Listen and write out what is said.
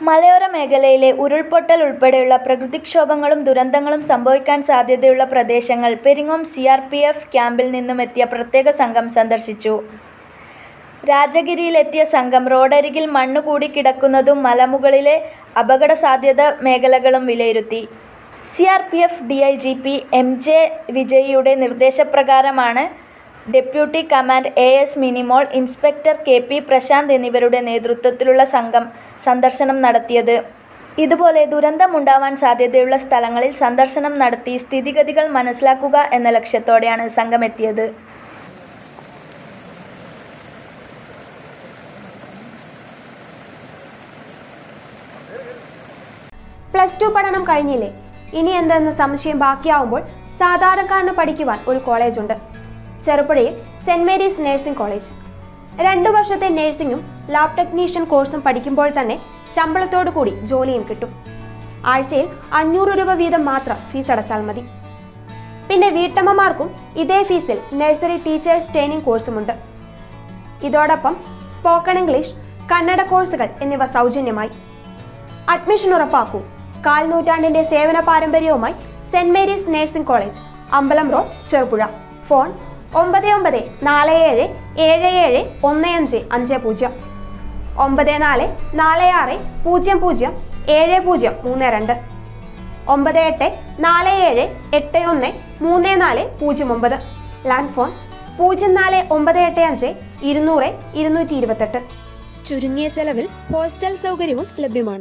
മലയോര മേഖലയിലെ ഉരുൾപൊട്ടൽ ഉൾപ്പെടെയുള്ള പ്രകൃതിക്ഷോഭങ്ങളും ദുരന്തങ്ങളും സംഭവിക്കാൻ സാധ്യതയുള്ള പ്രദേശങ്ങൾ പെരിങ്ങോം CRPF ക്യാമ്പിൽ നിന്നുമെത്തിയ പ്രത്യേക സംഘം സന്ദർശിച്ചു. രാജഗിരിയിലെത്തിയ സംഘം റോഡരികിൽ മണ്ണ് കൂടിക്കിടക്കുന്നതും മലമുകളിലെ അപകടസാധ്യത മേഖലകളും വിലയിരുത്തി. CRPF DIGP MJ വിജയിയുടെ നിർദ്ദേശപ്രകാരമാണ് deputy commander AS Minimol, inspector KP Prashant എന്നിവരുടെ നേതൃത്വത്തിലുള്ള സംഘം സന്ദർശനം നടത്തിയത്. ഇതുപോലെ ദുരന്തമുണ്ടാവാൻ സാധ്യതയുള്ള സ്ഥലങ്ങളിൽ സന്ദർശനം നടത്തി സ്ഥിതിഗതികൾ മനസ്സിലാക്കുക എന്ന ലക്ഷ്യത്തോടെയാണ് സംഘം എത്തിയത്. +2 പഠനം കഴിഞ്ഞില്ലേ? ഇനി എന്തെന്ന് സംശയം ബാക്കിയാവുമ്പോൾ സാധാരണക്കാരന് പഠിക്കുവാൻ ഒരു കോളേജുണ്ട്. ചെറുപുഴയിൽ സെന്റ് മേരീസ് നഴ്സിംഗ് കോളേജ്. 2 വർഷത്തെ നഴ്സിംഗും ലാബ് ടെക്നീഷ്യൻ കോഴ്സും പഠിക്കുമ്പോൾ തന്നെ ശമ്പളത്തോടു കൂടി ജോലിയും കിട്ടും. ആഴ്ചയിൽ 500 രൂപ വീതം മാത്രം ഫീസ് അടച്ചാൽ മതി. പിന്നെ വീട്ടമ്മമാർക്കും ഇതേ ഫീസിൽ നഴ്സറി ടീച്ചേഴ്സ് ട്രെയിനിങ് കോഴ്സുമുണ്ട്. ഇതോടൊപ്പം സ്പോക്കൺ ഇംഗ്ലീഷ്, കന്നഡ കോഴ്സുകൾ എന്നിവ സൗജന്യമായി. അഡ്മിഷൻ ഉറപ്പാക്കൂ. 1/4 നൂറ്റാണ്ടിന്റെ സേവന പാരമ്പര്യവുമായി സെന്റ് മേരീസ് നഴ്സിംഗ് കോളേജ്, അമ്പലം road, Cherupuzha. Phone 9947771550, 9446007032, 9847813409. Land phone 04985 200 228. ചുരുങ്ങിയ ചെലവിൽ ഹോസ്റ്റൽ സൗകര്യവും ലഭ്യമാണ്.